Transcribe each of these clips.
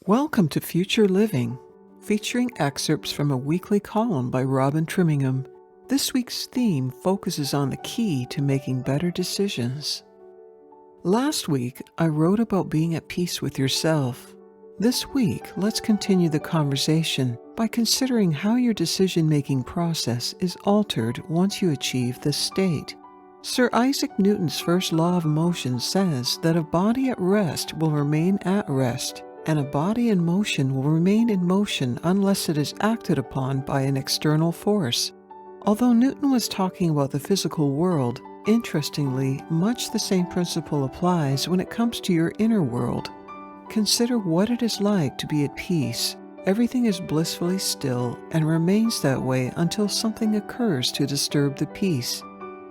Welcome to Future Living, featuring excerpts from a weekly column by Robin Trimingham. This week's theme focuses on the key to making better decisions. Last week, I wrote about being at peace with yourself. This week, let's continue the conversation by considering how your decision-making process is altered once you achieve this state. Sir Isaac Newton's first law of motion says that a body at rest will remain at rest, and a body in motion will remain in motion unless it is acted upon by an external force. Although Newton was talking about the physical world, interestingly, much the same principle applies when it comes to your inner world. Consider what it is like to be at peace. Everything is blissfully still and remains that way until something occurs to disturb the peace.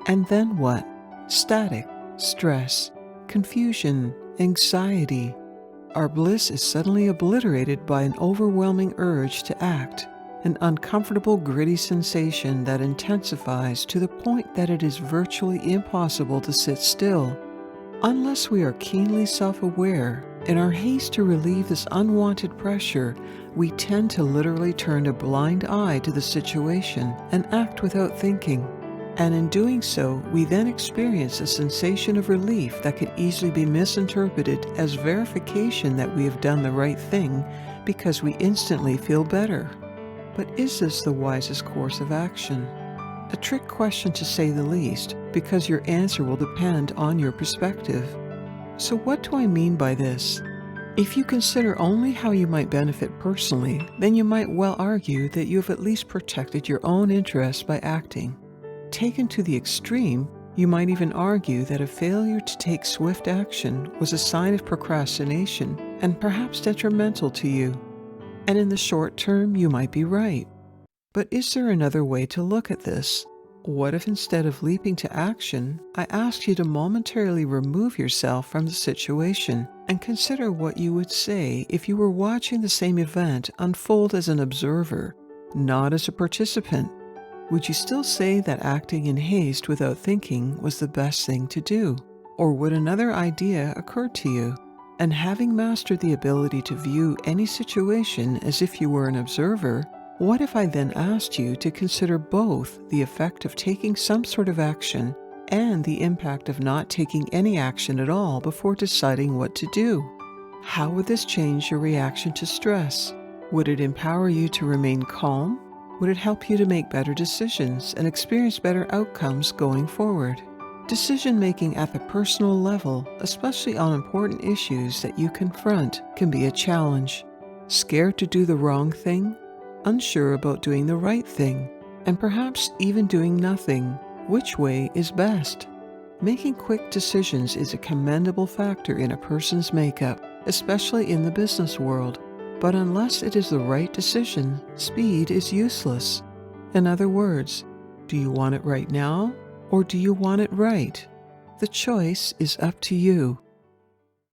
And then what? Static, stress, confusion, anxiety. Our bliss is suddenly obliterated by an overwhelming urge to act, an uncomfortable gritty sensation that intensifies to the point that it is virtually impossible to sit still. Unless we are keenly self-aware, in our haste to relieve this unwanted pressure, we tend to literally turn a blind eye to the situation and act without thinking. And in doing so, we then experience a sensation of relief that could easily be misinterpreted as verification that we have done the right thing because we instantly feel better. But is this the wisest course of action? A trick question to say the least, because your answer will depend on your perspective. So what do I mean by this? If you consider only how you might benefit personally, then you might well argue that you have at least protected your own interests by acting. Taken to the extreme, you might even argue that a failure to take swift action was a sign of procrastination and perhaps detrimental to you. And in the short term, you might be right. But is there another way to look at this? What if instead of leaping to action, I asked you to momentarily remove yourself from the situation and consider what you would say if you were watching the same event unfold as an observer, not as a participant? Would you still say that acting in haste without thinking was the best thing to do? Or would another idea occur to you? And having mastered the ability to view any situation as if you were an observer, what if I then asked you to consider both the effect of taking some sort of action and the impact of not taking any action at all before deciding what to do? How would this change your reaction to stress? Would it empower you to remain calm? Would it help you to make better decisions and experience better outcomes going forward? Decision-making at the personal level, especially on important issues that you confront, can be a challenge. Scared to do the wrong thing? Unsure about doing the right thing? And perhaps even doing nothing? Which way is best? Making quick decisions is a commendable factor in a person's makeup, especially in the business world. But unless it is the right decision, speed is useless. In other words, do you want it right now, or do you want it right? The choice is up to you.